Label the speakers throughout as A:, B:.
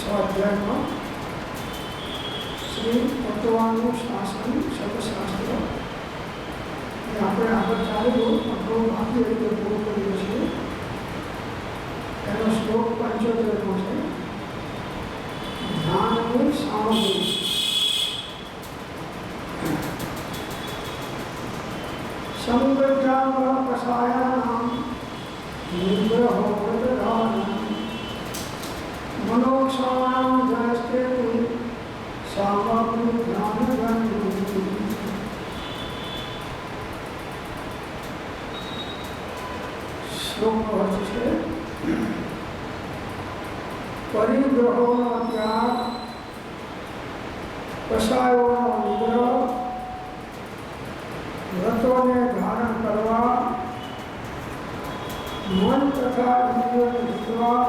A: स्वाध्याय में श्री तत्वानु शासन शब्दशास्त्र આપણે આગળ ચાલ્યું આપણો બાકી રીતે પૂરો કરીએ છીએ. એનો શ્લોક 75 છે. ધ્યાનની સામગ્રી સંગ્રહ કષાયાનામ નિગ્રહો વ્રતધારણમ મનોક્ષાણામ જયસ્તે સામગ્રી ધ્યાનગંધી. શ્લોકનો અર્થ છે પરિગ્રહોનો ત્યાગ, કષાયોનો નિગ્રહ, વ્રતોને ધારણ કરવા, મન તથા ઇન્દ્રિયોને જીતવા,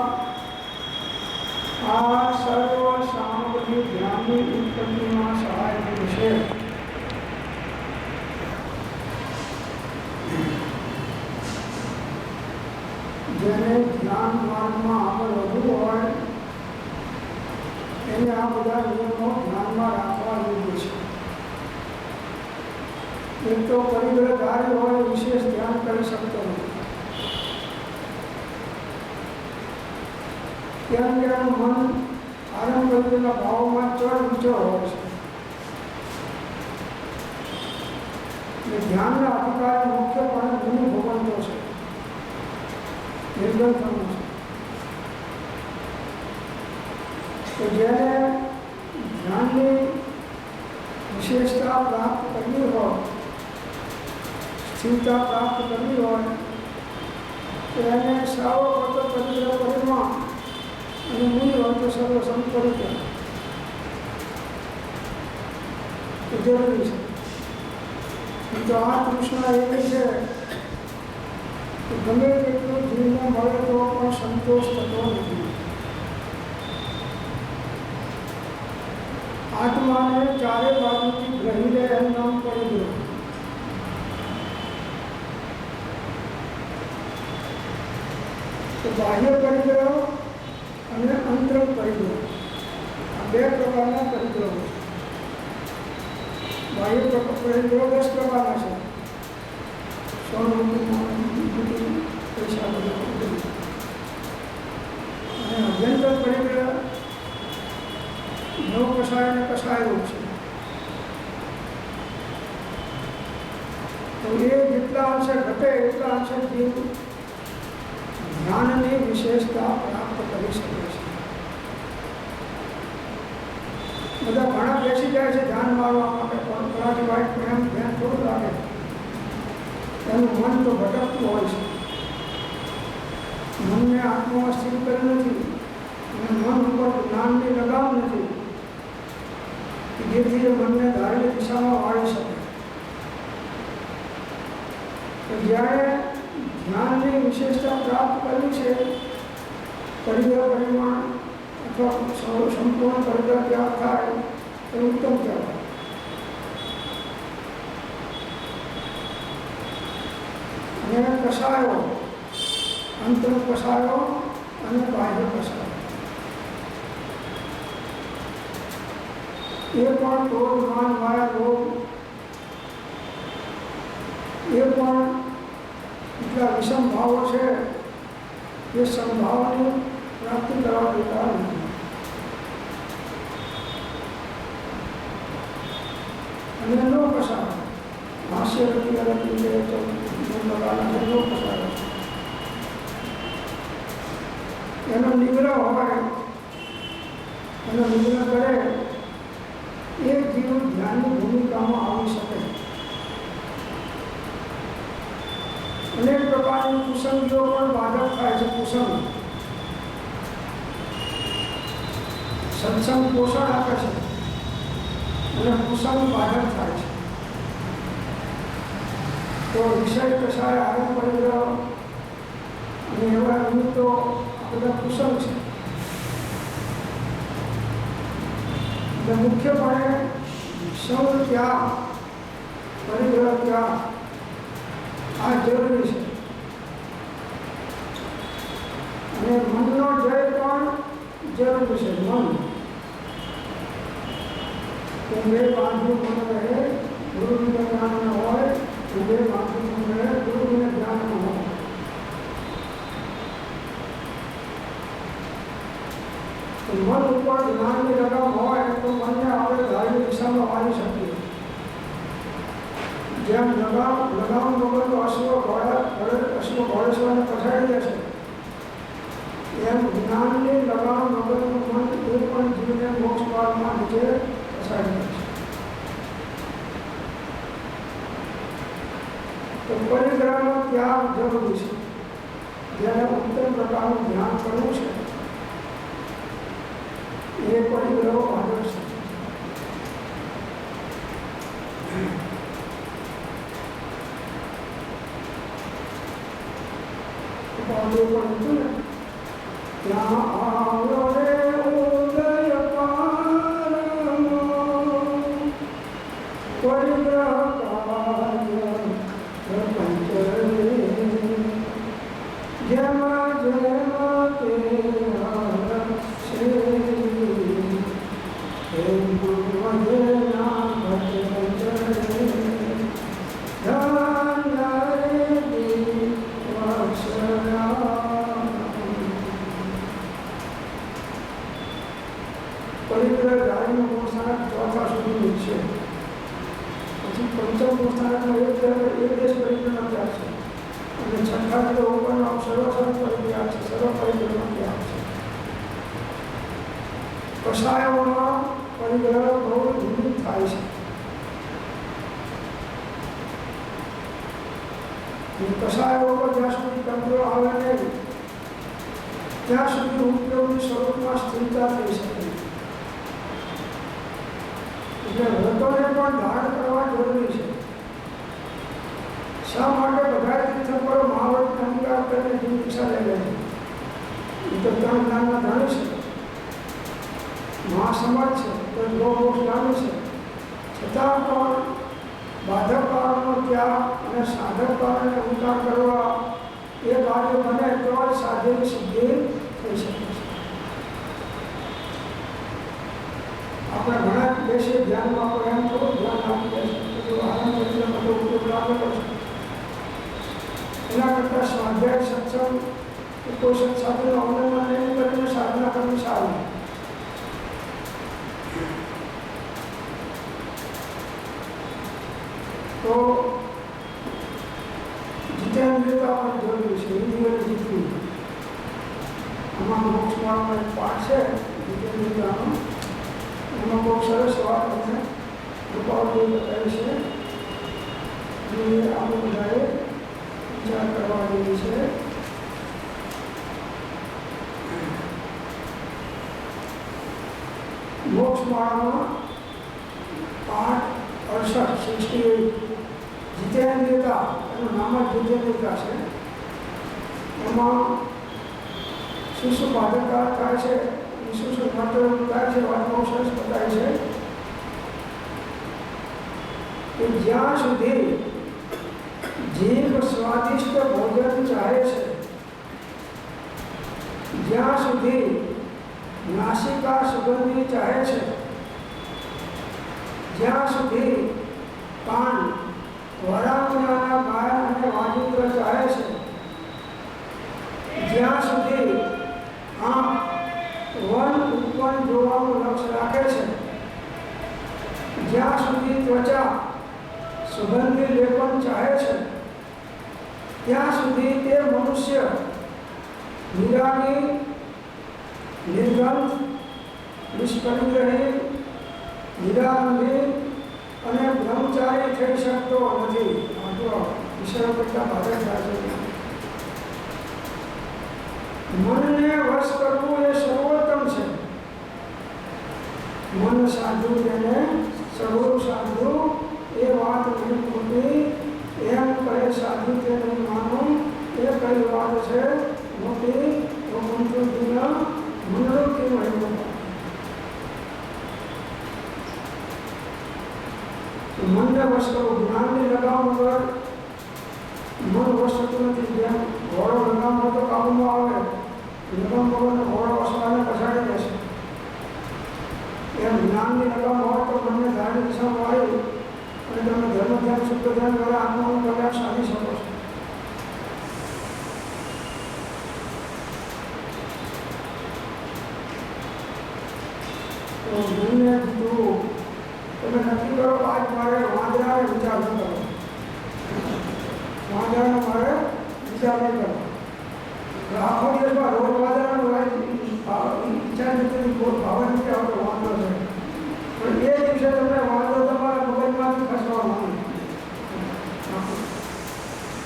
A: આ સર્વ સામગ્રી ધ્યાનની ઉત્પત્તિમાં સહાયક છે. જેને ધ્યાન માર્ગમાં આગળ વધવું હોય એને આ બધા નિયમો ધ્યાનમાં રાખવા યોગ્ય છે. એક તો પરિગ્રહધારી હોય વિશેષ ધ્યાન કરી શકતો નથી. ત્યાં ત્યાંનું મન આરંભ કરેલા ભાવોમાં ચડ ઊંચો હોય છે. ધ્યાનના અધિકારી મુખ્યપણે ગુરુ ભગવંતો છે, નિર્ગંથનો છે. તો જેને ધ્યાનની વિશેષતા પ્રાપ્ત કરવી હોય, સ્થિરતા પ્રાપ્ત કરવી હોય તો એને સાવ વખત પરિગ્રહ પરિમાં અને મુનિ હોય તો સર્વ સંપરિત જરૂરી છે. તો આ કૃષ્ણ એવી છે કે ગમે તેટલું જીવને મળે તો પણ સંતોષ થતો નથી. આત્માને ચારે બાજુથી ગ્રહી લે એનું નામ પરિગ્રહ. તો બાહ્ય પરિગ્રહ અને અંતરંગ પરિગ્રહ આ બે પ્રકારના પરિગ્રહો છે. બાહ્ય પરિગ્રહ 10 પ્રકારના છે. પૈસા બધા અને અભ્યંતર પરિગ્રહ 9 કષાય અને કષાયો છે. તો એ જેટલા અંશે ઘટે એટલા અંશે જીવ જ્ઞાનની વિશેષતા પ્રાપ્ત કરી શકે છે. બધા ઘણા બેસી જાય છે ધ્યાન મારવા માટે, પણ થોડાથી વાઇટ પ્રેમ ધ્યાન થોડું લાગે, એનું મન તો ભટકતું હોય છે. મનને આત્મામાં સ્થિર કરી નથી અને મન ઉપર જ્ઞાનની લગામ નથી કે જેથી એ મનને ધારેલી દિશામાં વાળી શકે. તો જ્યારે જ્ઞાનની વિશેષતા પ્રાપ્ત કરવી છે, પરિગ્રહ પરિમાણ અથવા સંપૂર્ણ પરિગ્રહ ત્યાગ થાય એ ઉત્તમ કહેવાય. અને કષાયો, અંતર કષાયો અને બાહ્ય કષાયો એ પણ ક્રોધ માન માયા લોભ એ પણ એટલા વિષમ ભાવો છે એ સંભાવની પ્રાપ્તિ કરવા દેતા નથી. અને નો કષાયો હાસ્ય રતિ અરતિ એનો નિગ્રહ હોય, એનો નિગ્રહ કરે એ જીવ ધ્યાનની ભૂમિકામાં આવી શકે. અનેક પ્રકારની કુસંગીઓ પણ બાધક થાય છે. કુસંગ સત્સંગ પોષણ આપે છે અને કુસંગ બાધક થાય છે. તો વિષય કષાય આરંભ પરિગ્રહ અને એવા નિમિત્તો આ બધા કુસંગ છે. એટલે મુખ્યપણે સૌ ત્યાગ, પરિગ્રહ ત્યાગ આ જરૂરી છે. અને મનનો જય પણ જરૂરી જરૂરી છે મન. તો બે બાજુ મન રહે, ગુરુને જ્ઞાન ન હોય, બે બાજુ મન રહે, ગુરુને જ્ઞાન ન હોય. મન ઉપર જ્ઞાનની લગામ હોય તો મનને આપણે ધાર્મિક દિશામાં વાળી શકીએ. જેમ લગામ વગરનો અશ્વ ઘોડેશ્વરને પછાડી દે છે, એમ જ્ઞાનની લગામ વગરનું મન એ પણ જીવને મોક્ષ માર્ગમાં નીચે પછાડી દે છે. તો પરિગ્રહનો ત્યાગ જરૂરી છે. જેને ઉત્તમ પ્રકારનું ધ્યાન કરવું છે એ પરિગ્રહો આગળ છે. પણ હતું ને ત્યાં આવ્યો રે ઉદય પારનો પરિગ્રહ કાર્ય પ્રપંચ રે જેમ જેમ તે હરશે એમ વધેના ભટકંચ પરિગ્રહ ગાયનું મોસારક ચોથા સુધીનું છે. પછી પંચમ મોસારકનો એક દેશ પરિગ્રહનો ત્યાગ છે અને છઠ્ઠા કિલો ઉપરનો સર્વ પરિગ્રહ છે, સર્વ પરિગ્રહનો ત્યાગ છે. કષાયોમાં પરિગ્રહ બહુ ધીમી થાય છે. કષાયો પર જ્યાં સુધી તંત્ર આવે નહીં ત્યાં સુધી ઉપયોગી સ્વરૂપમાં સ્થિરતા થઈ શકે. એટલે વ્રતોને પણ ધારણ કરવા જરૂરી છે. શા માટે બધા તીર્થંકરો મહાવ્રત અંગીકાર કરીને દીક્ષા લઈ લે છે? એ તો ત્રણ જ્ઞાનના ધણી છે, મહાસમર્થ છે, તો મોક્ષ જ્ઞાની છે. છતાં પણ બાધક કારણનો ત્યાગ અને સાધક કારણે અંગીકાર કરવા એ કાર્ય બને તો જ સાધ્યની સિદ્ધિ થઈ શકે છે. આપણે ઘણા દેશે ધ્યાનમાં આપણે એમ થોડું ધ્યાન આપી દેશે આનંદ કરીને બધો ઉપયોગ લાગેલો છે. એના કરતાં સ્વાધ્યાય સત્સંગ કોઈ સત્સાધુનું અવલંબન નહીં કરીને સાધના કરવી સારી. તો જીતેન્દ્રિયતા પણ જરૂરી છે. ઇન્દ્રિયોને જીતવી. આમાં મોક્ષ માર્ગનો એક પાઠ છે જીતેન્દ્રિયતાનો. એમાં બહુ સરસ વાત અમને કૃપાળુએ કહી છે જે આપણે બધાએ વિચાર કરવા જેવી છે. મોક્ષ માળામાં પાઠ 68 જીતેન્દ્રિયતા એનું નામ જ જીતેન્દ્રિયતા છે. એમાં શું શું બાધકતા થાય છે, શું માત્ર થાય છે, વાત બહુ સરસ બતાય છે કે જ્યાં સુધી જીભ સ્વાદિષ્ટ ભોજન ચાહે છે, જ્યાં સુધી નાસિકા સુગંધી ચાહે છે, જ્યાં સુધી કાન વરામણાના ગાયન અને વાજિંત્ર ચાહે છે, જ્યાં સુધી આંખ વન ઉત્પન્ન જોવાનું લક્ષ્ય રાખે છે, જ્યાં સુધી ત્વચા સુગંધી લેપન ચાહે છે, ત્યાં સુધી તે મનુષ્ય નિરાગી, નિર્ગંધ, નિષ્પરિગ્રહી, નિરાગંધી અને બ્રહ્મચારી થઈ શકતો નથી. આ તો વિષયો કેટલા ભારે થાય છે. મનને વશ કરવું એ સર્વોત્તમ છે. મન સાધુ તેને સર્વ સાધુ એ વાત નહીં ખોટી. એમ કહે સાધુ તે નહીં માનું એ કઈ વાત છે મોટી. તો મંત્રોજીના મંડળોથી મહિમા. મનને વશ કરવું, જ્ઞાનની લગામ વગર મન વશ થતું નથી. જેમ ઘોડો લગામ હોય તો કાબુમાં આવે, લગામ વગરનો ઘોડો વસવાને પછાડી દેશે. તો મનને જીતવું તમે નક્કી કરો આજ મારે વાંદરાને વિચાર ન કરો, વાંદરાને મારે વિચાર નહીં કરો. આખો દિવસમાં રોજ વાંદરાનો વિચાર નથી ભાવન નથી આવતો વાંદરો છે, પણ એ દિવસે તમે વાંદરો તમારા મગજમાંથી ખસવા માંગે.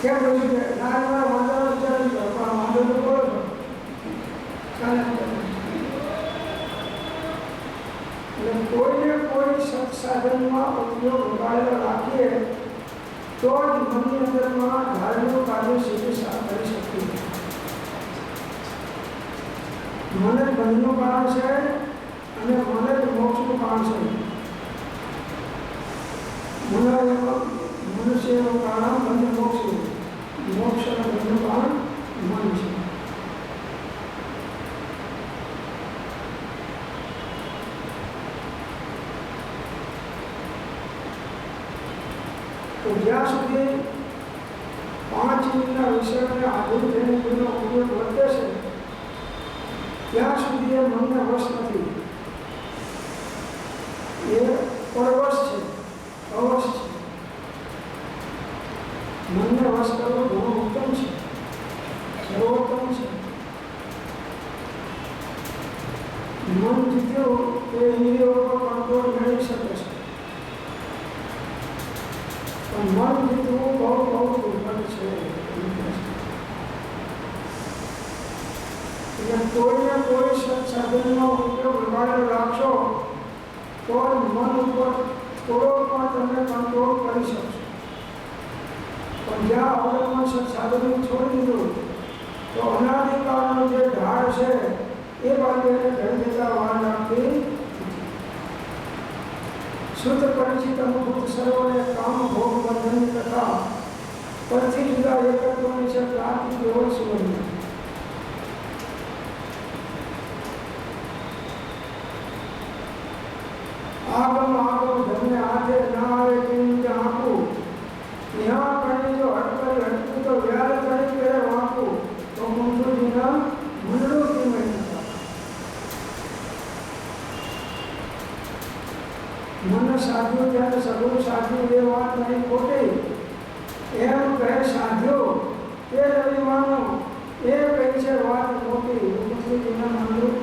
A: કેમ કહ્યું છે ના તમારા વાંદરાનો વિચાર નહીં કરો, પણ વાંદરો તો બોલો છો ચાલે. એટલે કોઈને કોઈ સત્સાધનમાં ઉપયોગ વગાડેલો રાખીએ તો જ મનની અંદરમાં ધાર્મિક કાર્ય સીધું કરી શકીએ. મન જ બંધનું કારણ છે અને મન જ મોક્ષનું કારણ છે. મનુષ્યનું કારણ બંધ મોક્ષ, મોક્ષ અને બંધનું કારણ મન છે. તો જ્યાં સુધી 5 ઇન્દ્રિયના વિષયોને આધીન થઈને કોઈનો ઉપયોગ વર્તે છે ત્યાં સુધી એ મનને વશ નથી. એ પરવશ છે, અવશ છે. મનને વશ કરવો ઘણો ઉત્તમ છે, સર્વોત્તમ છે. મન જીત્યું તો ઇન્દ્રિયો પર કંટ્રોલ મેળવી શકે છે, પણ મન જીતવું બહુ દુર્લભ છે. કોઈને કોઈ સત્સાધનનો ઉપયોગ વગાડેલો રાખશો તો મન ઉપર થોડો પણ તમે કંટ્રોલ કરી શકશો. પણ જ્યાં અવલંબન સત્સાધન છોડી દીધું તો અનાદિકાળનો જે ઢાળ છે એ બાજુ એને ઘણી જતા વાર રાખવી. શુદ્ધ પરિચિત અનુભૂત સર્વને કામ ભોગ બંધનની તથા પરથી જુદા એકત્વની છે પ્રાપ્તિ કેવળ સુવર્ણ. આગમ ધર્મને હાથે ના આવે તેની આંકું ત્યાં કરી જો હટકરી હટકું તો વ્યાર કરી કરે વાંકું તો મુંજુજીના મંડળું ધીમે મન સાધ્યું ત્યારે સગુણ સાધ્યું એ વાત નહીં ખોટી એમ કહે સાધ્યો તે રવિમાનો એ કહી છે વાત ખોટી મુંજુજીના મંડળું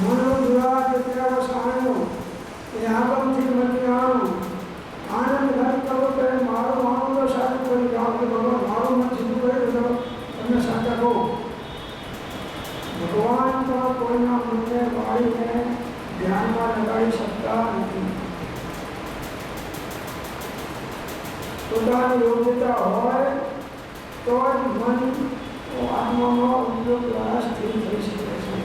A: મનો દુરાજ ત્યાવસ આણ્યો એ આગમથી મની આણું આનંદ ઘર કરો કે મારું આણું તો સાચું કરી જાઓ કે ભગવાન મારું મન સીધું કરી તો તમને સાચા કહો. ભગવાન તો કોઈના મનને વાળીને ધ્યાનમાં લગાડી શકતા નથી. પોતાની યોગ્યતા હોય તો જ મન આત્મામાં ઉપયોગ દ્વારા સ્થિર થઈ શકે છે.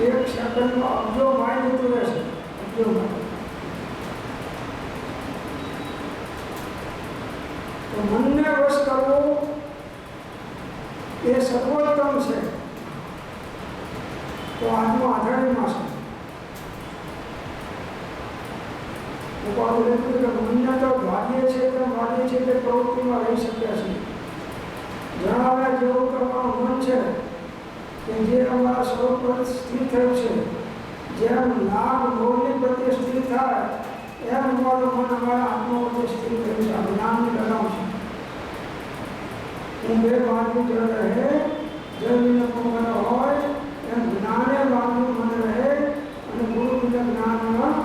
A: એક સેકન્ડમાં અબજો માઇન્ડ જતું રહેશે, અબજો માઇન્ડ. તો મનને વશ કરવું એ સર્વોત્તમ છે. તો આત્મા આધારીમાં છે. મનને તો ભાગ્ય છે કે પ્રવૃત્તિમાં રહી શક્યા છે. જણાવ્યા જેવું તમારું મન છે કે જે અમારા સ્વરૂપ પર સ્થિર થયું છે, જેમ નાગ મોરની પ્રત્યે સ્થિર થાય એમ અમારું મન અમારા આત્મા પ્રત્યે સ્થિર થયું છે. આ જ્ઞાનની લગામ છે. હું બે બાંધું જળ રહે જળ મને હોય એમ જ્ઞાને બાંધું મન રહે અને ગુરુ વિના જ્ઞાનમાં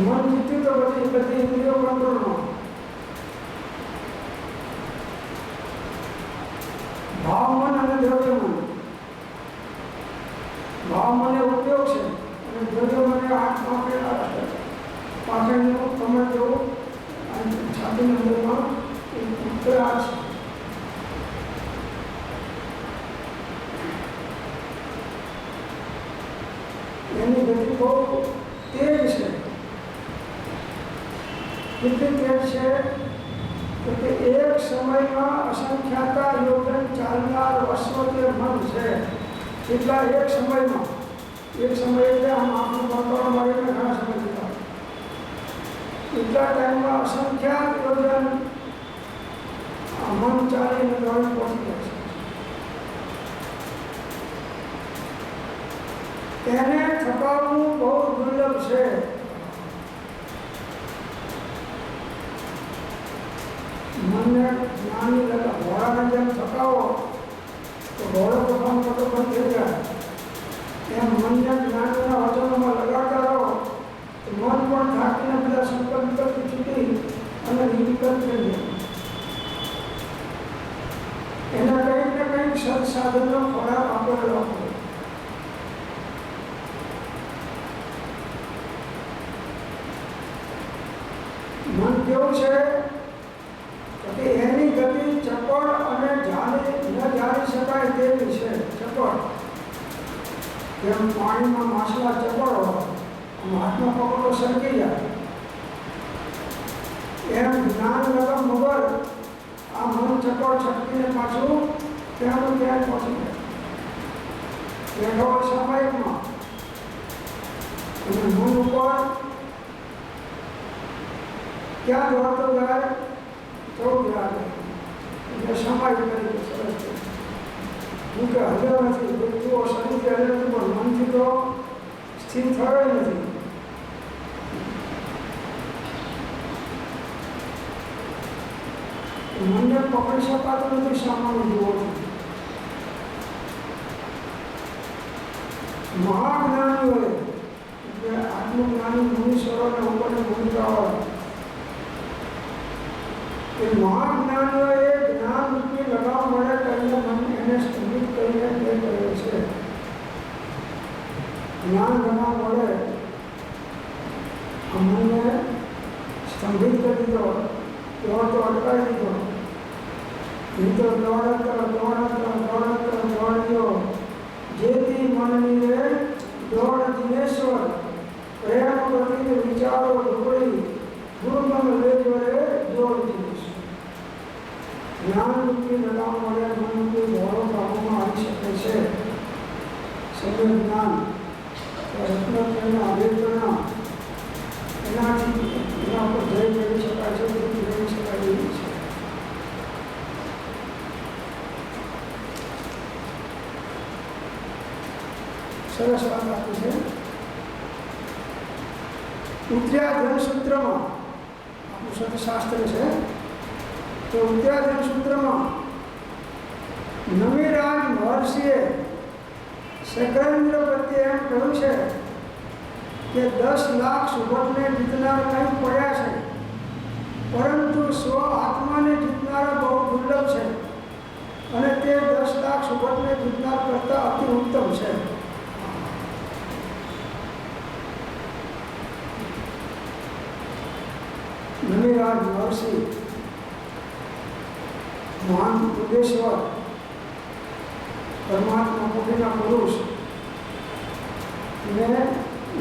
A: મન જીત્યું તો પછી બધી ઇન્દ્રિયો કંટ્રોલમાં. ભાવ મન અને દ્રવ્ય મન. ભાવ મને ઉપયોગ છે અને દ્રવ્ય મને આંખ પાછળનું કમર જેવું છાતીની અંદરમાં ઉતરા છે. એની ગતિ બહુ તેજ છે. કેટલી તેજ છે કે એક સમયમાં અસંખ્યાતા યોજન ચાલનાર અશ્વતે મન છે. એટલા એક સમયમાં એક સમયે આમ આંખનું વાતાવરણ મારીને ઘણા સમય જતા એટલા ટાઈમમાં અસંખ્ય યોજન મન ચાલીને દોડી પહોંચી જાય છે. એને થકાવવું બહુ દુર્લભ છે. મનને જ્ઞાની લગા ઘોડાને જેમ થકાવો તો ઘોડો પોતાનો મોટો બંધ થઈ જાય, એમ મનને જ્ઞાનના વચનોમાં લગાડતા રહો તો મન પણ થાકીને બધા સંકલ્પ વિકલ્પથી છૂટી અને નિર્વિકલ્પ થઈ જાય. એના કંઈક ને કંઈક સત્સાધનનો ખોરાક આપણે લેવો પડે. મન કેવું છે કે એની ગતિ ચપળ અને ન જાણી શકાય તેવી છે. ચપળ જેમ પાણીમાં માછલા ચપળ હોય, હાથમાં પકડો સરકી જાય, એમ જ્ઞાન લગમ મગર આ મન ચપળ છટકીને પાછું ત્યાંનું ત્યાં પહોંચી જાય. બેઠો સામાયિકમાં અને મન ઉપર ક્યાં દોડતો જાય થોડું યાદ એટલે સમાજ તરીકે સરસ છે. હું કે હલ્યો નથી, વૃત્તિઓ શરીરથી હલ્યો નથી, પણ મનથી તો સ્થિર થયો નથી. મનને પકડી શકાતું નથી સામાન્ય જીવોથી. મહાજ્ઞાનીઓએ એટલે આત્મજ્ઞાની મુનીશ્વરોને ઉપરને ભૂમિકા હોય એ મહાજ્ઞાનીઓએ જ્ઞાન રૂપી લગાવ મળે કરીને મન એને સ્થગિત કરીને તે કરે છે. જ્ઞાન લગાવ મળે મનને સ્તંભિત કરી દીધો, દોડતો અટકાવી દીધો, મિત્રો દોડ્યો જેથી મનની રે દોડ દિનેશ્વર પ્રેમ પ્રતિ વિચારો ઢોળી ગુરુગમ લેજ વડે જોડ દિનેશ્વર. જ્ઞાન રૂપી લગાવ મળે મનરૂપી ઘોડો કાબુમાં આવી શકે છે. સમ્યક જ્ઞાન રત્નત્રયના અભિપ્રાય એનાથી એના ઉપર જય મેળવી શકાય છે, મેળવી શકાય એવી છે. સરસ વાત આપી છે. ઉત્તરાધ્યન સૂત્રમાં આપણું સતશાસ્ત્ર છે તો ઉત્તરાધ્યન સૂત્રમાં નમિરાજ મહર્ષિએ શેખરેન્દ્ર પ્રત્યે એમ કહ્યું છે કે 10 લાખ સુભટને જીતનાર કંઈક પડ્યા છે, પરંતુ સ્વ આત્માને જીતનારા બહુ દુર્લભ છે અને તે 10 લાખ સુભટને જીતનાર કરતાં અતિ ઉત્તમ છે. નમિરાજ મહર્ષિ મહાન યોગેશ્વર પરમાત્મા કોટીના પુરુષ ને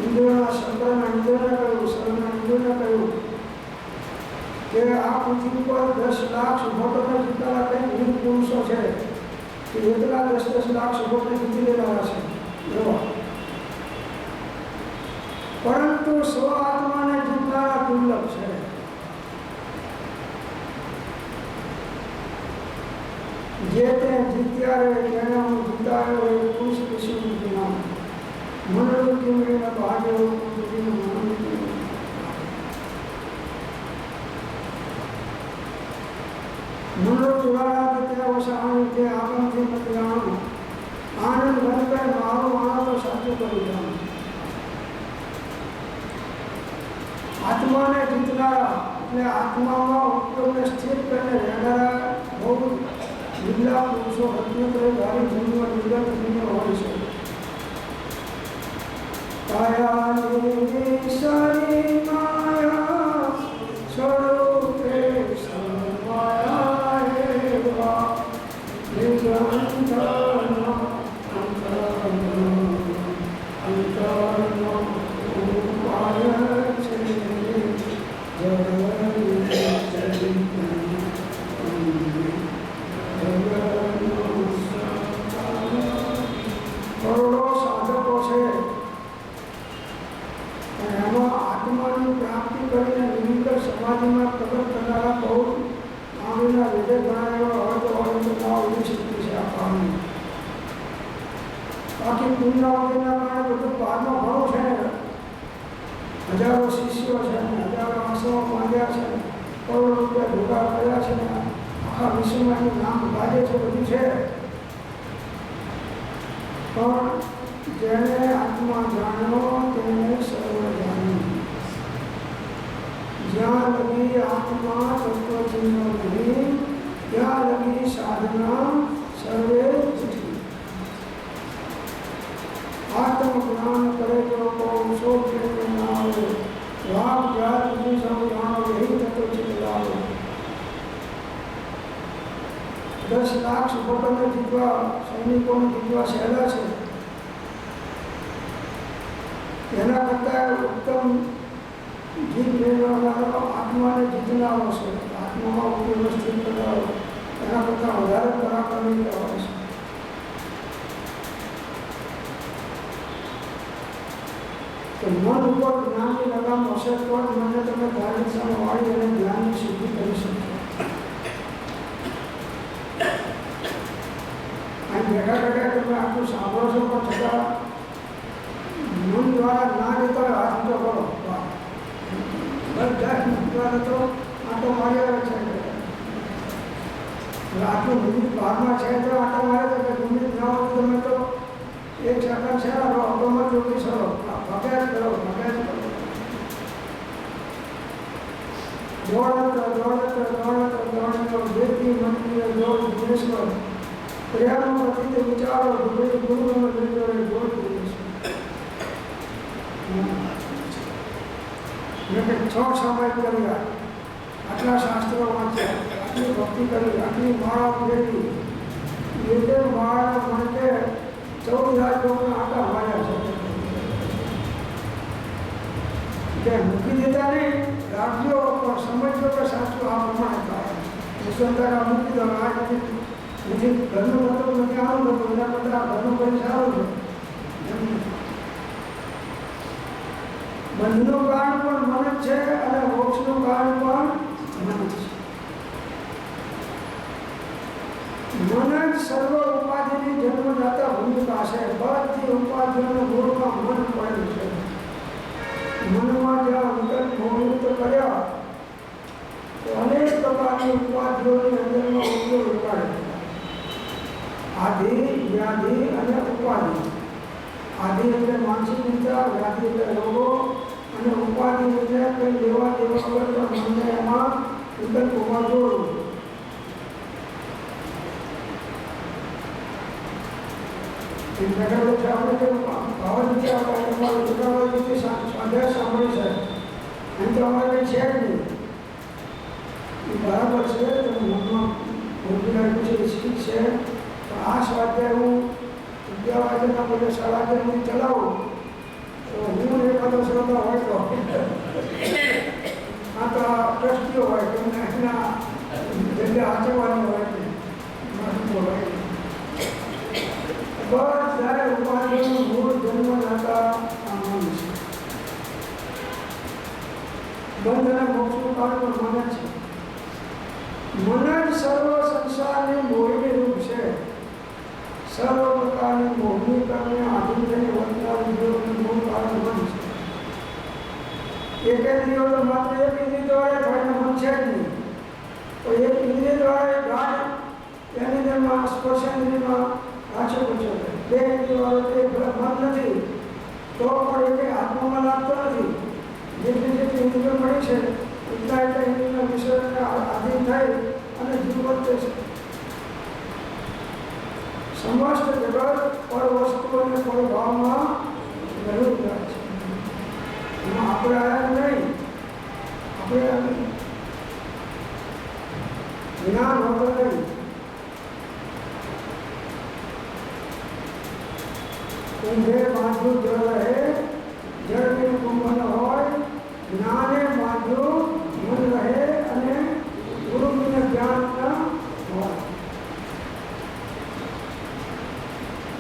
A: ઇન્દ્રના શંકરના ઇન્દ્રને કહ્યું, શરણના ઇન્દ્રને કહ્યું કે આ પૃથ્વી પર 10 લાખ સુભટોને જીતનારા કંઈક વીર પુરુષો છે કે એટલા 10 લાખ સુભટને જીતી લેનારા છે એવા, પરંતુ સ્વ આત્માને જીતનારા દુર્લભ છે. જે તે જીત્યા રે તેને હું જીતાયો એ પુરુષ વિષ્ણુ નામ મનોનું કેવડીને ભાગ્યો મનો જોડાયા તે અવસાન તે આગમથી નથી જાણું આનંદ ભરપે મારું આનંદ સાચું કરી જાણું. આત્માને જીતનારા એટલે આત્મામાં ઉપયોગને સ્થિર કરીને રહેનારા બહુ વિરલા પુરુષો રત્નત્રય ધારી ભૂમિમાં નિર્ગત ભૂમિ હોય છે. કાયા સારી માયા સ્વરૂપે સર્વમાયા એવા નિરંતરનો અંતરનો ઉપાય છે. કરોડો સાધકો છે બાકી પુનરાવૃત્તિના કારણે બધું બહારમાં ઘણું છે ને, હજારો શિષ્યો છે ને, હજારો આશ્રમો બાંધ્યા છે ને, કરોડો રૂપિયા ભેગા કર્યા છે ને, આખા વિશ્વમાં એનું નામ ગાજે છે, બધું છે. પણ જેને આત્મા જાણ્યો તેને સર્વ જાણ્યું. જ્યાં લગી આત્મા તત્વચિહ્નો નહીં ત્યાં લગી સાધના સર્વે જટી. આત્મજ્ઞાન કરે તો સો પ્રેમ ના આવે, વાઘ જાત સૌ જાણો यही તત્વચિહ્ન લાવો. 10 લાખ સુભોટોને જીતવા, સૈનિકોને જીતવા સહેલા છે, એના કરતાં ઉત્તમ જીત મેળવનારો આત્માને જીતનારો છે. આત્મામાં વ્યવસ્થિત કરનારો એના કરતાં વધારે પરાક્રમી કહેવાય છે. તો મન ઉપર જ્ઞાનની લગામ હશે તો જ મને તમે ધાર્મિક સામે વાળી અને જ્ઞાનની સિદ્ધિ કરી શકશો. બેઠા બેઠા તમે આટલું સાંભળો છો પણ છતાં મન દ્વારા ના જતો હાથ તો કરો. બધા મન દ્વારા તો આટો મારી આવે છે. આટલું મિનિટ 12માં છે તો આટો મારે તો મિનિટ ના હોય તમે તો 1 સેકન્ડ છે ઓટોમાં જોડી સરો ભગ્યા જ કરો, ભગ્યા જ કરો. દોડ વ્યક્તિ મંત્રી દોડ દિનેશ્વર પ્રેમ પ્રતિ વિચારો ગુરુનો દોડ મેં 6 સમય કર્યા, આટલા શાસ્ત્રો વાંચ્યા, આટલી ભક્તિ કરી, આટલી માળાઓ ફેરવી, એક માળા માટે 14,000 લોકોના આટા માર્યા છે. મૂકી દેતા નહીં, રાખજો પણ સમજજો કે સાચું આ પ્રમાણે થાય. મુસલમાન મૂકી દો, આ નથી ઘરનું મતલબ નથી, આવું હતું એના કરતાં ઘરનું કરી સારું છે. બંધનું કારણ પણ મન જ છે અને મોક્ષનું કારણ પણ મન જ છે. મન જ સર્વ ઉપાધિની જન્મદાતા ભૂમિકા છે. બધી ઉપાધિઓના મૂળમાં મન પડેલું છે. મનમાં જ્યાં વિકલ્પ મોહિત કર્યા તો અનેક પ્રકારની ઉપાધિઓની અંદરમાં ઉપયોગ ઉપાડે. આધિ, વ્યાધિ અને ઉપાધિ. આધિ એટલે માનસિક ચિંતા, વ્યાધિ એટલે રોગો અને ઉપાધિ એટલે કંઈ લેવા દેવા વગર પણ મને એમાં વિકલ્પ ઉભા જોડવું. આપણે ભાવ રીતે સ્વાધ્યાય સાંભળી છે એમ તો અમારે કંઈ છે જ નહીં. એ બરાબર છે, તમે મનમાં ભૂલથી રાખ્યું છે, ઠીક છે. પણ આ સ્વાધ્યાય હું વિદ્યાવાદના બધે શાળાથી ચલાવું તો હું એકાદો શ્રોતા હોય તો આ તો ટ્રસ્ટીઓ હોય કે એના જગ્યા આચરવાની હોય કે હોય. બધા ઉપાધિઓનું મૂળ જન્મદાતા આ મન છે. બંધ અને મોક્ષનું કારણ પણ મન જ છે. મન જ સર્વ સંસારની મોહિની રૂપ છે. સર્વ પ્રકારની મોહની કારણે આધીન થઈને વર્તનાર વિધિઓનું મૂળ કારણ મન છે. એક ઇન્દ્રિયો તો માત્ર એક ઇન્દ્રિય દ્વારા થાય મન છે જ નહીં. તો એક ઇન્દ્રિય દ્વારા એક ગાઢ એની અંદરમાં સ્પર્શેન્દ્રિયમાં પાછો પૂછો બે ઇન્દ્રિયો તે મન નથી તો પણ એ આત્મામાં લાગતો નથી. જેટલી જેટલી ઇન્દ્રિયો મળી છે એટલા ઇન્દ્રિયના વિષયોને આધીન થઈ અને જીવ વર્તે છે. સમસ્ત જગત પર વસ્તુ અને કોઈ ભાવમાં રહેલું જાય છે. એમાં આપણે આવ્યા નહીં, આપણે જ્ઞાન હોતો નહીં. કુંભે બાંધ્યું જળ રહે, જળ બિન કુંભ ન હોય. જ્ઞાને બાંધ્યું મન રહે અને ગુરુ બિન જ્ઞાન ન હોય.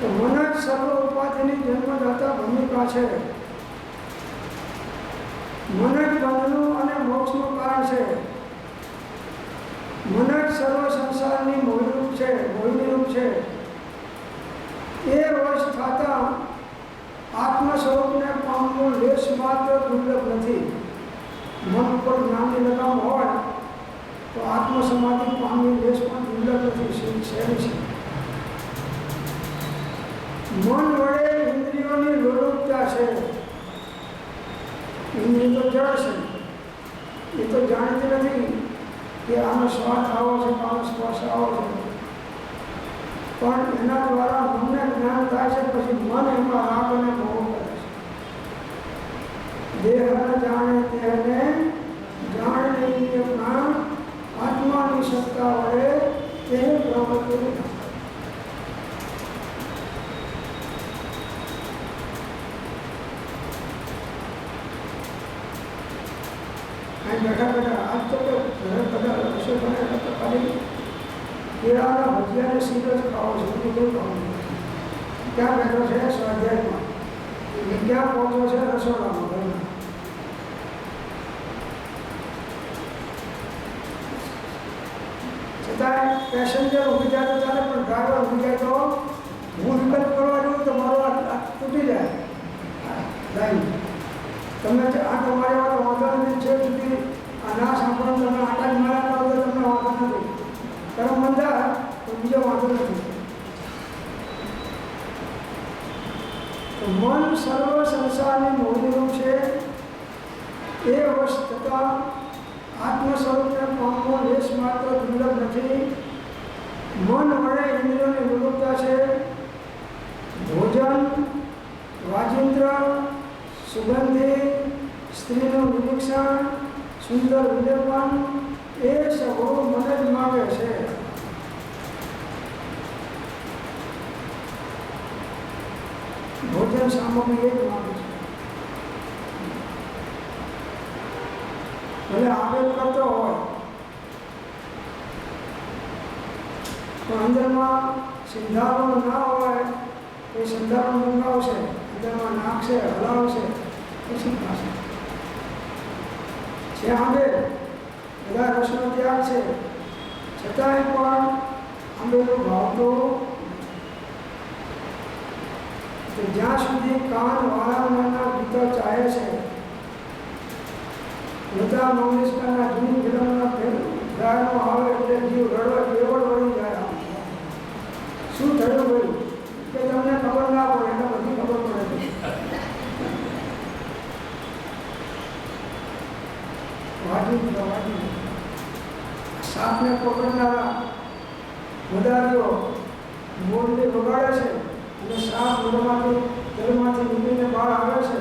A: તો મન જ સર્વ ઉપાધિની જન્મદાતા ભૂમિકા છે. મન જ બંધનું અને મોક્ષનું કારણ છે. મન જ સર્વ સંસારની મોહિરૂપ છે, મોહિનીરૂપ છે. એ વર્ષ થતા મન ઉપર જ્ઞાનની લગામ હોય તો આત્મસમાધિ પામવી દેશ પણ દુર્લભ નથી, શહેરી છે. મન વડે ઇન્દ્રિયોની લોલુપતા છે. ઇન્દ્રિય તો જળ છે, એ તો જાણતી નથી કે આનો સ્વાદ આવો છે, આનો સ્પર્શ આવો છે, પણ એના દ્વારા મનને જ્ઞાન થાય છે. પછી મન એમાં રાગ અને મોહ કરે છે. દેહ જાણે તેને જાણે જ્ઞાન આત્માની સત્તા વડે તે પ્રવૃત્તિ બેઠા બેઠા આજ તો ઘરે બધા રસોઈ બનાવ્યા તો ખાલી કેળાના ભજીયાને સીધ જ ખાવો છે, બીજું કોઈ ખાવું નથી. ક્યાં બેઠો છે? સ્વાધ્યાયમાં. ક્યાં પહોંચ્યો છે? રસોડામાં ઘરમાં. છતાં પેસેન્જર ઊભી જાય તો ચાલે, પણ ડ્રાઈવર ઊભી જાય તો હું વિકલ્પ કરવા જાઉં તો મારો તૂટી જાય લાઈન. તમે આ તમારે વાંધો નથી છે સુધી ના સાંભળો, તમે આટા જ મારા કરો તો તમને વાંધો નથી. કરમ બંધાય તો બીજો વાંધો નથી. તો મન સર્વ સંસારની મૂળરૂપ છે. એ વશ થતાં આત્મ સ્વરૂપને પામવો લેશ માત્ર દુર્લભ નથી. મન વડે ઇન્દ્રિયોની વિરૂપતા છે. ભોજન, વાજિંત્ર, સુગંધી, સ્ત્રીનું નિરીક્ષણ, સુંદર વિલેપન એ સહુ મન જ માગે છે. ભોજન સામગ્રી એ જ માગે છે. ભલે આવેલ કરતો હોય તો અંદરમાં સિંધારો ના હોય એ સિંધારો મંગાવશે, અંદરમાં નાખશે, હલાવશે, પછી ખાશે. છે આંબે બધા રસનો ત્યાગ છે, છતાંય પણ આંબેલો ભાવતો જ્યાં સુધી કાન વાળાના ગીતો ચાહે છે. લતા મંગેશકરના જૂની ફિલ્મના ગાયનો આવે એટલે જીવ રડવા કેવળ વળી જાય. શું થયું ભાઈ કે તમને ખબર ના પડે, એટલે બધી ખબર પડે છે. વાજી સાપને પકડનારા વધારીઓ મોરને બગાડે છે અને સાપ જલમાંથી નીકળીને બહાર આવે છે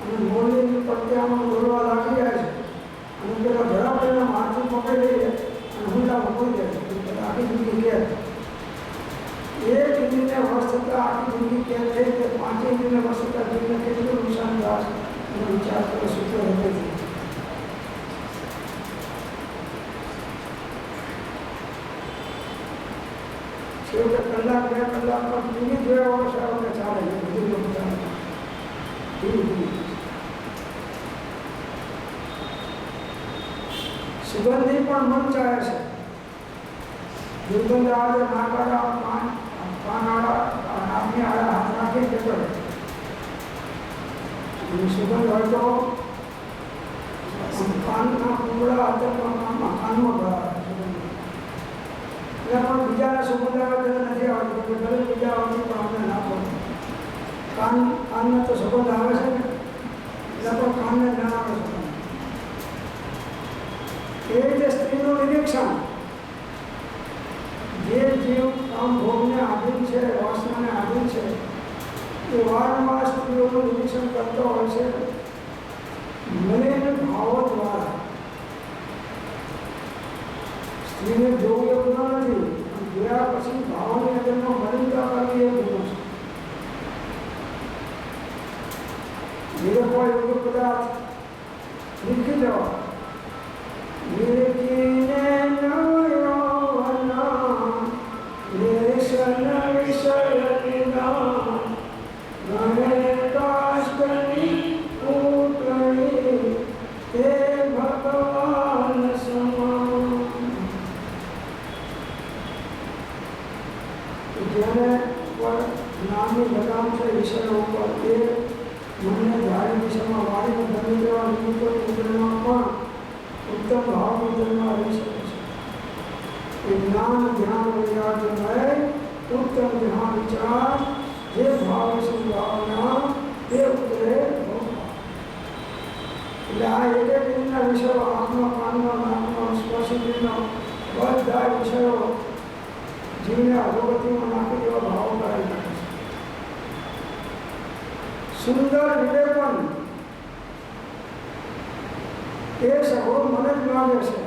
A: અને મોરની પટ્ટિયામાં દોડવા લાગી જાય છે અને પેલા ઝડપ માથું પકડી લઈએ અને હુંડા પકડી જાય છે. આખી જિંદગી કેદ. એક ઇન્દ્રિયને વશ થતાં આખી જિંદગી કેદ થઈ કે 5 ઇન્દ્રિયને વશ થતાં જીવને કેટલું નુકસાન થાય એનો વિચાર કરો. સૂત્ર હૃદયથી છેવટે કલાક 2 કલાકમાં ટીવી જોયા વગર સારું ચાલે છે. બધું લોકો ચાલે સુગંધી પણ મન ચાહે છે. દુર્ગંધ આવે નાક આડા કાન આડા નાકની આડા હાથ રાખી જતો રહે. સુગંધ હોય તો કાનના કુંબળા કાનમાં ગળા એટલે પણ બીજાને સુગંધ આવે તેને નથી આવડતું. ભલે બીજા આવડતું પણ અમને ના પડે. કાનને તો સુગંધ આવે છે ને, એટલે પણ કાનને ના આવે છે. એ રીતે સ્ત્રીનું નિરીક્ષણ. જે જીવ કામ ભોગને આધીન છે, વાસનાને આધીન છે, એ વારંવાર સ્ત્રીઓનું નિરીક્ષણ કરતો હોય છે મલિન ભાવો દ્વારા. સ્ત્રીને જોવું એ ગુનો નથી, જોયા પછી ભાવોની અંદરમાં મલિનતા કરવી એ ગુનો છે. ધીરે કોઈ એવું પદાર્થ લીખી જવા લીખીને જ્ઞાનની લગામ છે વિષયો ઉપર એ મનને ધારી દિશામાં વાળીને ધરી દેવા નિમિત્તો ઇન્દ્રિયોમાં उत्तम ध्यान विचार जे भाव संभावना ते उतरे એટલે આ એક એક દિનના વિષયો આત્મા કાનનો નામનો સ્પર્શિનો બધા વિષયો જીવને અધોગતિમાં નાખી દેવા ભાવ કરાવી નાખે છે. સુંદર વિવેકન એ સગો મને જ લાગે છે.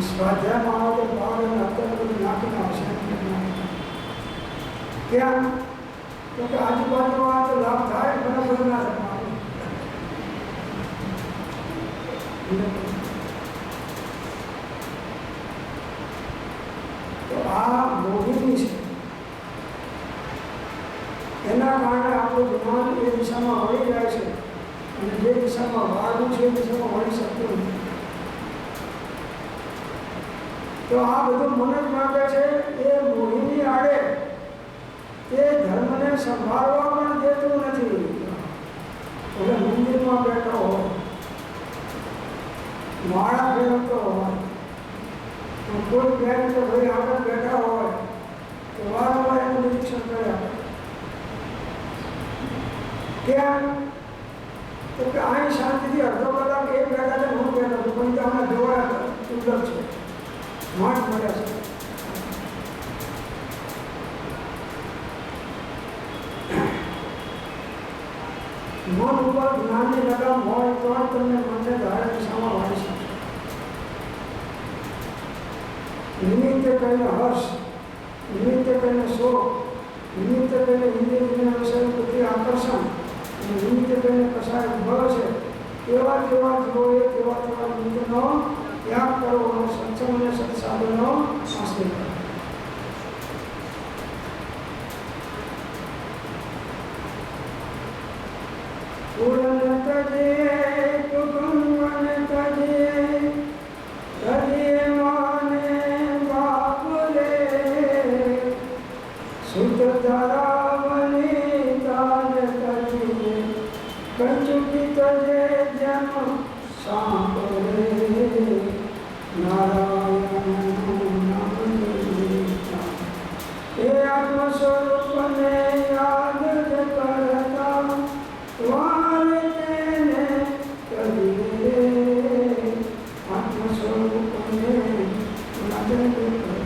A: સ્વાધ્યાયમાં આવે તો ભાવ અને અત્યારે બધું નાખીને આવશે. કેમ? તો કે આજુબાજુમાં તો લાભ થાય મને બધું ના થાય. તો આ મોહિની છે. એના કારણે આપણું જ્ઞાન એ દિશામાં વળી જાય છે અને જે દિશામાં વાળવું છે એ દિશામાં વળી શકતું નથી. તો આ બધું મન જ માંગે છે. એ મોહિની આડે તે ધર્મને સંભાળવા પણ દેતું નથી. હવે મંદિરમાં બેઠો હોય, માળા ફેરવતો હોય, કોઈ બેન તો ભાઈ આગળ બેઠા હોય તો વારંવાર એનું નિરીક્ષણ કર્યા. કેમ? તો કે અહીં શાંતિથી અડધો કલાક એક બેઠા છે, હું બેઠો છું, પણ તમને જોવા સુંદર છે, માઠ મળ્યા છે. મન ઉપર જ્ઞાનની લગામ હોય તો તમને મનને ધારે દિશામાં વાળી શકે. નિમિત્તે કહીને હર્ષ, નિમિત્તે કહીને શોક, નિમિત્તે કહીને ઇન્દ્રિય વિષય પ્રતિ આકર્ષણ અને નિમિત્તે કહીને કશાય ભળ છે. તેવા તેવા જીવોએ તેવા તેવા નિમિત્તનો ત્યાગ કરવો અને સત્સંગ અને સત્સાધનનો આશ્રય કરવો. પૂર્ણ તજે કુટુંબન તજે તજે માને બાપ રે સુત ધરાવની તાજ તજે કંચુકી તજે જમ સાંપ રે નારાયણ નામ એ આત્મ સ્વરૂપને યાદ જ કરતા વારે તેને કરીએ આત્મ સ્વરૂપને યાદ જ કરતા.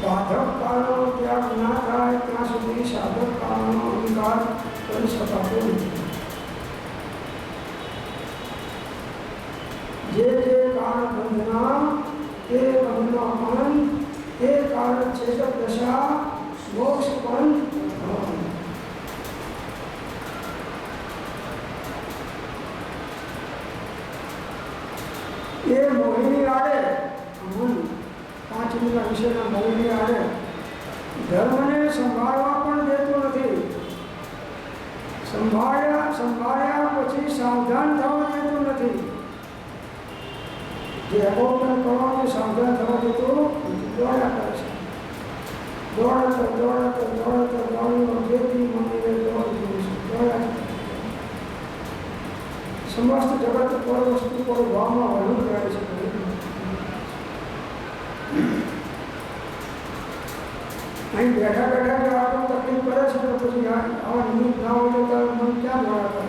A: બાધક કાળનો ત્યાગ ના થાય ત્યાં સુધી સાધક કાળનો અંગીકાર કરી શકાતો નથી. જે જે કાળ બંધના તે બંધનો પણ તે કાળ ચેતક દશા મોક્ષ પણ એ મોહિની આડે મન પાંચમીના વિષયના મોહિની આડે ધર્મને સંભાળવા પણ દેતું નથી. સંભાળ્યા પછી સાવધાન થવા દેતું નથી. જે અવલોકન કરવાનું સાવધાન થવા દેતું દોડ્યા કરે છે. દોડ્યો જેથી મંદિરે દોડ્યા. સમસ્ત જગત કોઈ વસ્તુ કોઈ ભાવમાં વળું રહે છે. અહીં બેઠા બેઠા જો આપણને તકલીફ કરે છે તો પછી આવા નિમિત્ત ના હોય તો તારું મન ક્યાં દોડા કરે.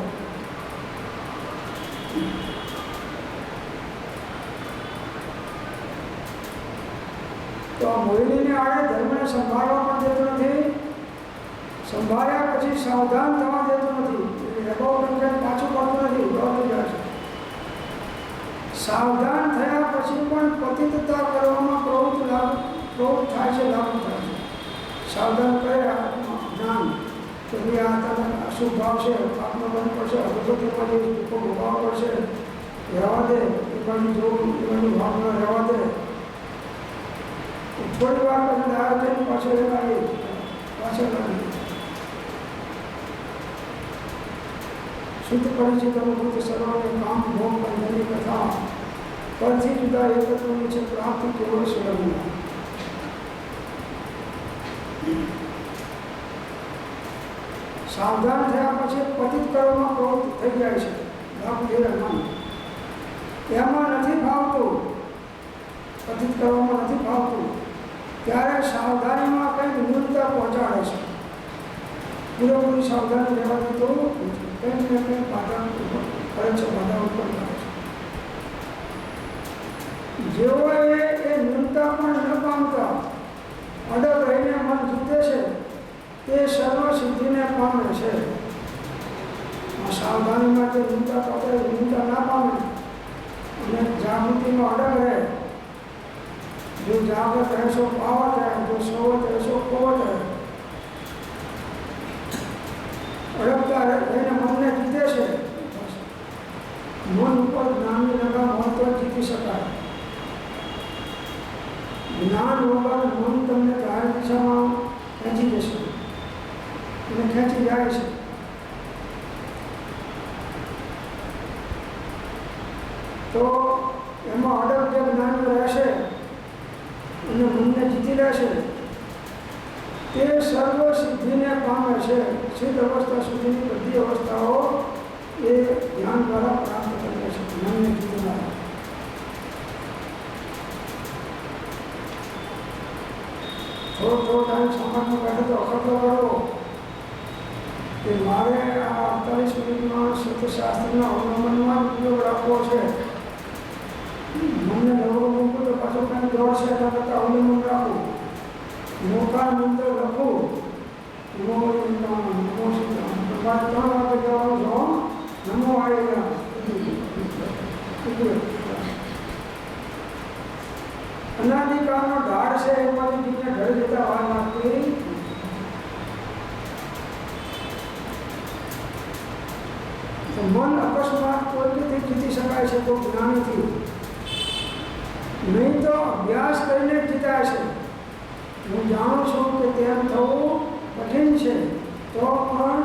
A: તો આ મોહિનીને આડે ધર્મને સંભાળવા પણ દેતું નથી. સંભાળ્યા પછી સાવધાન થવા દેતું નથી. પાછું પડતું નથી, દોડતું જાય છે. સાવધાન થયા પછી પણ પતિતતા કરવામાં પ્રવૃત્ત થાય છે, લાગુ થાય છે. સાવધાન કર્યા જ્ઞાન કે ભાઈ આ તને અશુભ ભાવ છે, પાપનો બંધ પડશે, અધોગતિ બાજુ દુઃખો ભોગવવા પડશે, રહેવા દે. એ બાજુ જોવું, એ બાજુ ભાવના રહેવા દે. થોડી વાર પછી દાયા થઈને પાછળ લાગી. શુદ્ધ પરિચિત અનુભૂત સર્વને કામ ભોગ બંધનની કથા પરથી જુદા એકત્વની છે પ્રાપ્તિ કેવળ સ્વયંના. સાવધાન થયા પછી પતિત કરવામાં પ્રવૃત્ત થઈ જાય છે. એમાં નથી ભાવતું, પતિત કરવામાં નથી ભાવતું. ત્યારે સાવધાનીમાં કંઈક ન્યૂનતા પહોંચાડે છે. પૂરેપૂરી સાવધાની લેવાની તો કંઈક ને કંઈક બાધા કરે છે, બાધા ઉત્પન્ન કરે છે. જેઓ એ ન્યૂનતા પણ ન પામતા અડગ રહીને મન જીતે છે તે સર્વ સિદ્ધિને પામે છે. સાવધાનીમાં જે ન્યૂનતા ના પામે અને જાગૃતિમાં અડગ રહે, જો જાગૃત રહેશો પાવર જાય, જો સવત રહેશો પવત રહે. અડગતા રહીને મનને જીતે છે. મન ઉપર જ્ઞાનની લગામ હોય તો જીતી શકાય. જ્ઞાન વગર મન તમને ધાર દિશામાં ખેંચી જશે અને ખેંચી જાય છે. તો એમાં અડગ જે જ્ઞાન રહેશે અને મનને જીતી લેશે તે સર્વ સિદ્ધિને પામે છે. સિદ્ધ અવસ્થા સુધીની બધી અવસ્થાઓ એ ધ્યાન દ્વારા પ્રાપ્ત કરે છે. મનને જીતનાર થોડો ટાઈમ સમાજમાં બેઠો તો અખતરો કરો કે મારે આ 48 મિનિટમાં સત્યશાસ્ત્રના અવલંબનમાં ઉપયોગ રાખવો છે. મને નવો મૂકું તો પાછો કંઈ દોડ છે એના કરતાં અવલંબન રાખવું. મોકા મંત્ર લખું નમો તમારે 3 વાગે જવાનું છો. નમો આવી ગયા અનાદિકાળનો ઢાળ છે એમાંથી બીજને ઘરે જતા વાર લાગતી. મન અકસ્માત કોઈ રીતે જીતી શકાય છે તો જ્ઞાનથી, નહીં તો અભ્યાસ કરીને જીતાય છે. હું જાણું છું કે તેમ થવું કઠિન છે તો પણ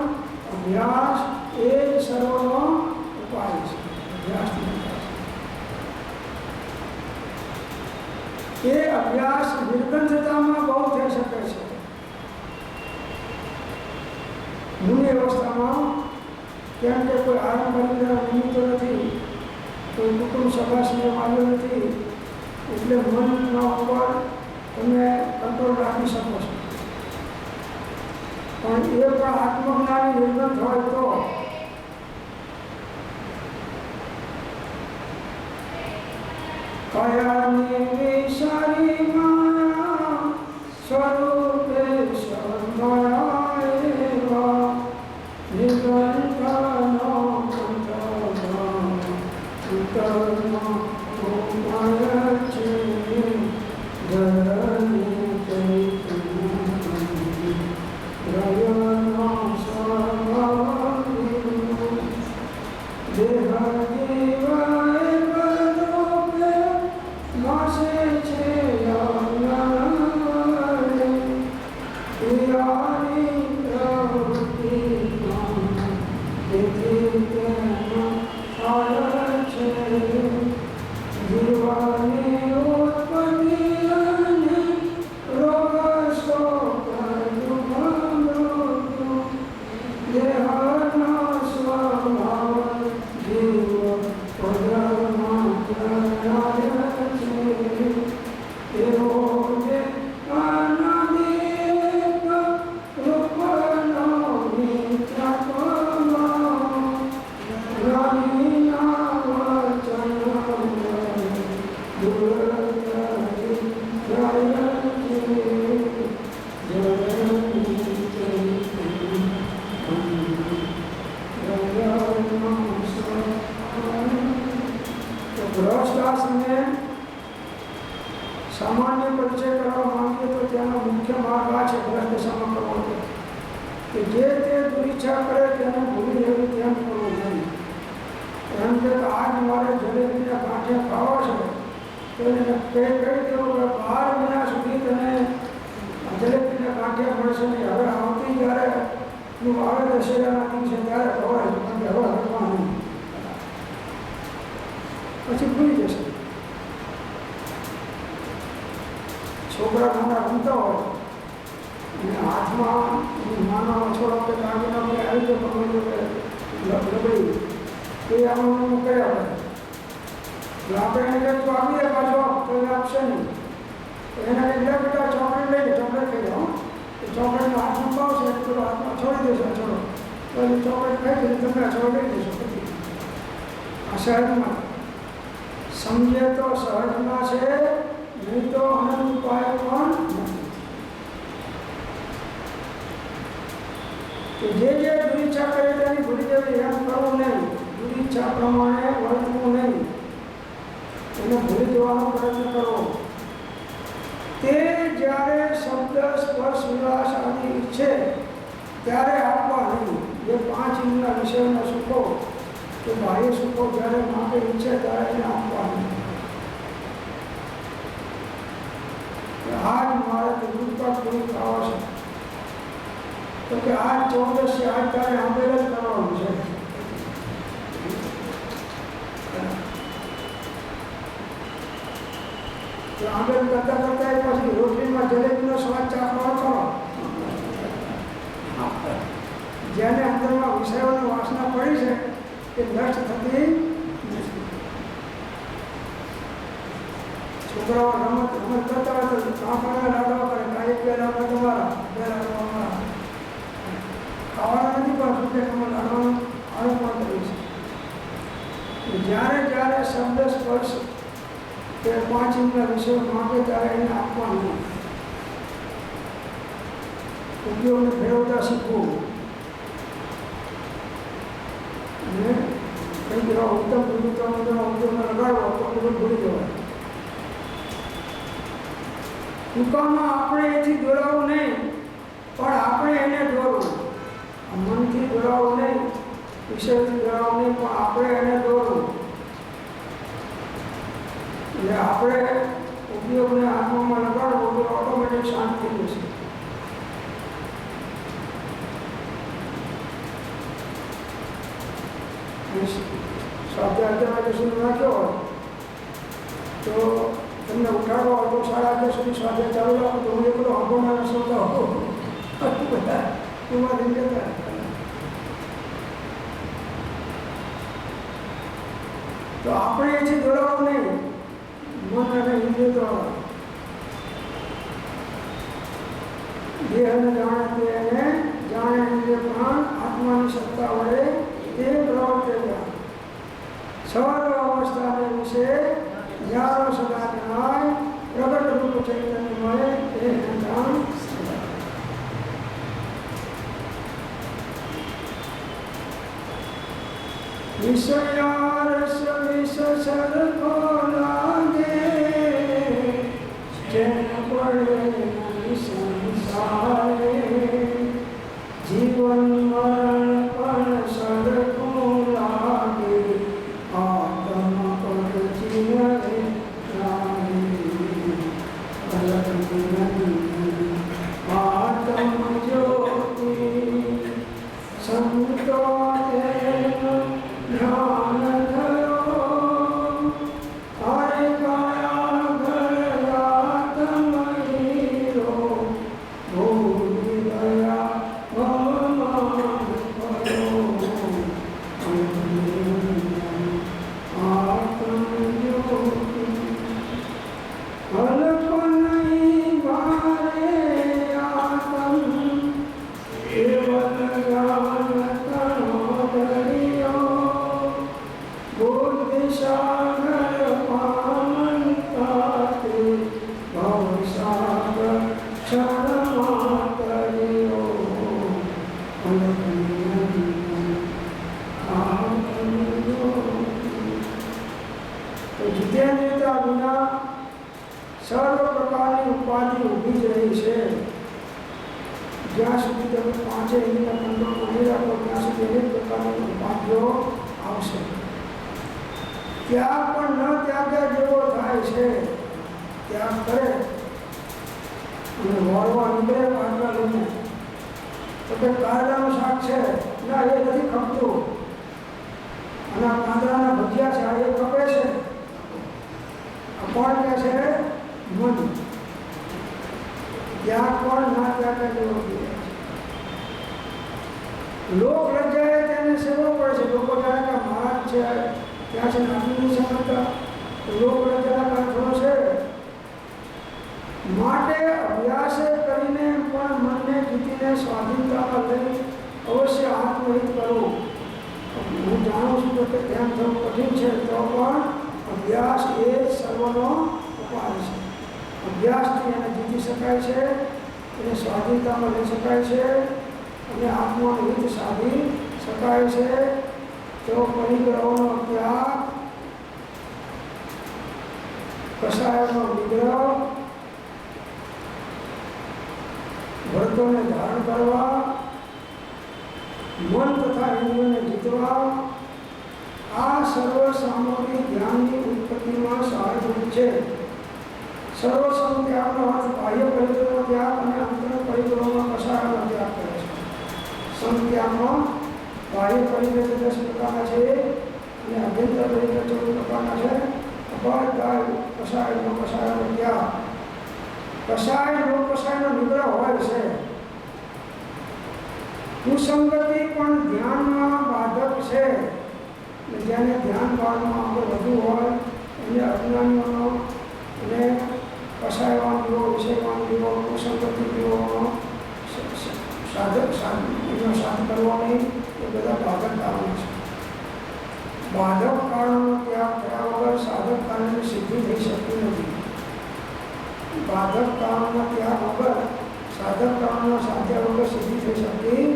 A: અભ્યાસ એ જ સર્વનો ઉપાય છે. એ અભ્યાસ નિર્બંધતામાં બહુ થઈ શકે છે. મૂળની અવસ્થામાં કેમ કે કોઈ આરામ કરીને નિમિત્તો નથી, કોઈ કુટુંબ સભાસને આવ્યો નથી, એટલે મનના ઉપર તમે કંટ્રોલ રાખી શકો છો. પણ એ પણ આત્મજ્ઞાની નિર્બંધ હોય તો કયાની વિશારી માયા સ્વરૂપે સમયા એવા નિરંતરનો કંઠમાં ઉતરમાં ઉપાય છે. ધરની ચૈતન્ય રયનો સ્વભાવ દેહ જીવાય બધો નાશે છે પિયાની પ્રવૃત્તિમાં તેથી તેનો ફળ છે. જીવાની ઉત્પત્તિ અને રોગ શોક દુઃખ મૃત્યુ દેહનો સ્વભાવ જીવ પદમાં જણાય છે. એવો જે અનાદિક રૂપનો નિત્યત્વમાં જ્ઞાનીના વચન સામાન્ય પરિચય કરવા માંગીએ તો તેનો મુખ્ય માર્ગ આ છે ગ્રસ્ત દશામાં કરવો કે જે તે દુરીચ્છા કરે તેને ભૂલી જવી તેમ કરવું નહીં. એમ કે આજ મારે જલેબીના ગાંઠિયા ખાવા છે તો એને કહી દેવું કે 12 મહિના સુધી તને જલેબીના ગાંઠિયા મળશે નહીં. હવે આવતી જ્યારે તું આવે દશેરાના દિવસે ત્યારે ખવાય છે, પણ હવે હટવા નહીં, પછી ભૂલી જશે. છોકરા નાના રમતા હોય અને હાથમાં નાના છોકરા કે દાગીના મને આવી તો પકડી લબડી એ આમાં કર્યા હોય આપણે એને કંઈક આપીએ પાછો તો એ આપશે નહીં. એના એક બેટા ચોકલેટ લઈને ચોકલેટ ખાઈ જાઓ, ચોકલેટનો હાથમાં પાવશે એટલે પેલો હાથમાં છોડી દેશો છોડો, તો એ ચોકલેટ ખાઈ છે તમે છોડ લઈ દેશો. પછી આ સહજમાં સમજે તો સહજમાં છે, નહીં તો અનંત ઉપાય પણ નથી. જે દુરીચ્છા કરે તેની ભૂલી જવી, એમ કરવું નહીં, દુરીચ્છા પ્રમાણે વર્તવું નહીં, એને ભૂલી જવાનો પ્રયત્ન કરવો. તે જ્યારે શબ્દ સ્પર્શ વિલાસ આદિ ઈચ્છે ત્યારે આપવા નહીં. જે 5 ઇન્દ્રિયના વિષયોના સુખો કે બાહ્ય સુખો જ્યારે માટે ઈચ્છે ત્યારે એને આપવા નહીં. આજ મારે દૂધપાક પૂરી ખાવા છે, તો કે આજ 14 છે, આજ તારે આંબેલ જ કરવાનું છે. આંબેલ કરતા કરતા પછી રોટલીમાં જલેબીનો સ્વાદ ચાખવાનો કરો. જેને અંદરમાં વિષયોની વાસના પડી છે એ નષ્ટ થતી નથી. છોકરાઓ રમત કરતા હોય તો કાંકરા લાડવા કરે, કાંઈ 2 લાડવા તમારા, 2 લાડવા અમારા. ખાવાના નથી પણ શું કે તમે લાડવાનું આરોપ પણ કર્યું છે. જ્યારે જ્યારે શબ્દ સ્પર્શ કે 5 ઇન્દ્રિયના વિષયો માંગે ત્યારે એને આપવાનું, ઉપયોગને ફેરવતા શીખવું. અને કઈ જેવા ઉત્તમ ઉપયોગમાં લગાડવો તો બધું ભૂલી જવાય. ટૂંકામાં આપણે એથી દોરાવું નહીં, પણ આપણે એને દોરવું. મનથી દોરાવું નહીં, વિષયથી દોરાવું નહીં, પણ આપણે એને દોરવું. એટલે આપણે ઉપયોગને આત્મામાં લગાડવો તો ઓટોમેટિક શાંત થઈ જશે. સ્વાધ્યાય સુધી નાખ્યો હોય તો તમને ઉઠાડો હોય તો 11:30 સુધી સ્વાધ્યાય ચાલુ રાખો તો હું એકલો હંભોમાં સોતા હોઉં બધા એમાં થઈ જતા. તો આપણે એથી દોડાવવું નહીં, મન અને ઇન્દ્રિય દ્વારા દેહને જાણે તેને જાણે ઇન્દ્રિય પ્રાણ આત્માની સત્તા વડે તે પ્રવર્તે જાય. સર્વ અવસ્થાને વિશે યારો સદા જણાય, પ્રગટ રૂપ ચૈતન્ય મળે તે જાણ. વિષયારસ વિષ સરખો લાગે, જેન પડે સંસારે, જીવન મરણ પણ સરખું લાગે, આત્મ પર જીવને લાગે. આત્મ જ્યોતિ સંતો ધ્યાન ધરો, હરે કયા ગયા તમહીરો, ભૂલી ગયા ભગવાન કરો. આત્મ જ્યોતિ અલ્પ નહીં ભારે, આત્મ કેવલ જ્ઞાન તણો દરિયો, બુદ્ધિ સાગર પામંતાતે, ભવસાગર ક્ષણમાં તર્યો. જીતેન્દ્રિયતા વિના સર્વ પ્રકારની ઉપાધિ ઊભી જ રહી છે. જ્યાં સુધી તમે 5 ઇન્દ્રિયના કંટ્રોલમાં નહીં રાખો ત્યાં સુધી અનેક પ્રકારની ઉપાધિઓ આવશે. ત્યાગ પણ ન ત્યાગ્યા જેવો થાય છે. ત્યાગ કરે અને વળવા નીકળે પાછળ લઈને તો કે કાંદાનું શાક છે, ના એ નથી ખપતું, અને આ કાંદાના ભજીયા છે, આ એ ખપે છે. આ કોણ કે છે? મન. ત્યાગ પણ ના ત્યાગ્યા જેવો થઈ જાય છે. લોક લજ્જાએ તેને સેવો પડે છે. લોકો જાણે કે મહારાજ છે ત્યાં છે નાની સમજતા લોક લજ્જાના કારણો છે. માટે અભ્યાસ કરીને પણ મનને જીતીને સ્વાધીનતામાં લઈ અવશ્ય આત્મહિત કરવું. હું જાણું છું કે ધ્યાન થવું કઠિન છે, તો પણ અભ્યાસ એ સર્વનો ઉપાય છે. અભ્યાસથી એને જીતી શકાય છે, એને સ્વાધીનતામાં લઈ શકાય છે અને આત્માનું હિત સાધી શકાય છે. તો પરિગ્રહોનો ત્યાગ, કસાયનો વિગ્રહ, વ્રતોને ધારણ કરવા, મન તથા ઇન્દ્રિયોને જીતવા, આ સર્વ સામગ્રી ધ્યાનની ઉત્પત્તિમાં સહાયભૂત છે. સર્વ સંત્યાગનો અર્થ બાહ્ય પરિગ્રહનો ત્યાગ અને અંતર પરિગ્રહોમાં કસાયનો ત્યાગ કરે છે. સંત્યાગમાં બાહ્ય પરિગ્રહ 10 પ્રકારના છે અને અભ્યંતર પરિગ્રહ 14 પ્રકારના છે. અપાય કસાયનો ત્યાગ. કસાયનો નિગ્રહ હોય છે. કુસંગતિ પણ ધ્યાનમાં બાધક છે. જેને ધ્યાન ભાવમાં આગળ વધુ હોય એને અજ્ઞાનીઓનો અને કસાયવાન જીવો, વિષયવાન જીવો, કુસંગતિ જીવોનો સાથ કરવાની એ બધા બાધક કારણો છે. બાધક કારણોનો ત્યાગ કર્યા વગર સાધક કારણની સિદ્ધિ થઈ શકતી નથી. બાધક કારણનો ત્યાગ વગર સાધક કારણના સાધ્યા વગર સિદ્ધિ થઈ શકતી નથી.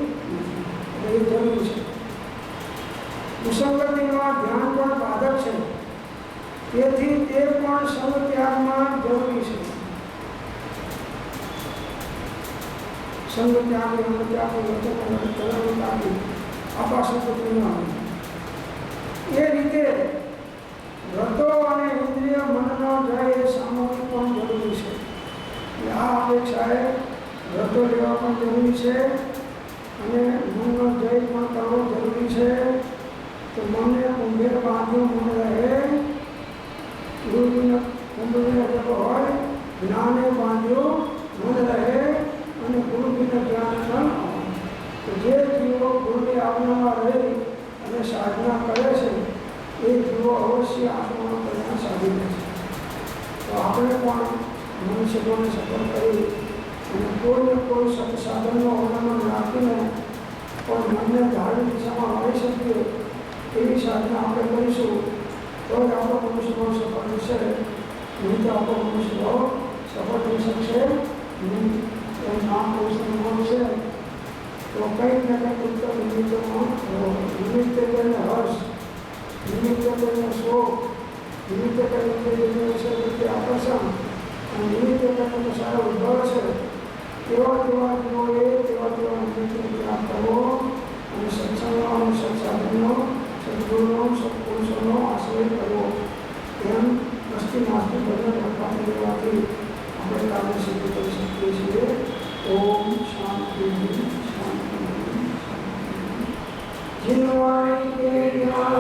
A: એટલે એ જરૂરી છે. કુસંગતિમાં ધ્યાન પણ બાધક છે, તેથી તે પણ સંગ ત્યાગમાં જરૂરી છે. સંગ ત્યાગ, અંગ ત્યાગ, વચન આપાસંગતિમાં એ રીતે વ્રતો અને ઇન્દ્રિય મનનો જય એ સામગ્રી પણ જરૂરી છે. એટલે આ અપેક્ષાએ વ્રતો લેવા પણ જરૂરી છે અને મનનો જય પણ કરવો જરૂરી છે. તો મનને કુંભે બાંધ્યું મન રહે, ગુરુને કુંભને જપ હોય, જ્ઞાને બાંધ્યું મન રહે અને ગુરુજીને જ્ઞાન ન આવે. તો જે જીવો ગુરુની આજ્ઞામાં રહી અને સાધના કરે છે એ જીવો અવશ્ય આત્માનું કલ્યાણ સાધી લે છે. તો આપણે પણ મનુષ્યને સફળ કરી અને કોઈને કોઈ સત્સાધનનો અવલંબન રાખીને પણ મનને ધાર્મિક દિશામાં વાળી શકીએ એવી સાધના આપણે કરીશું તો જ આપણો મનુષ્યભાવ સફળ થશે. નહીં તો આપણો મનુષ્યભાવ સફળ થઈ શકશે નહીં. એમ નામ પુરુષનું નામ છે તો કંઈક ને કંઈક ઉત્તર નિમિત્તમાં નિમિત્ત કરીને હર્ષ, નિમિત્ત કરીને શોક, નિમિત્ત કરીને વિશે પ્રત્યે આકર્ષણ અને નિમિત્ત કરીને સારો ઉદ્ભવ છે. તેવા જીવોએ તેવા નિમિત્તનો ત્યાગ કરવો અને સત્સંગનો અને સત્સાધનનો, સદગુરુનો, સત્પુરુષોનો આશ્રય કરવો. એમ વસ્તી નાસ્તી બધા પ્રકારની લેવાથી આપણે કાર્ય સિદ્ધ કરી શકીએ છીએ. ઓમ શાંતિ શાંતિ. जिनवाणी के ज्ञान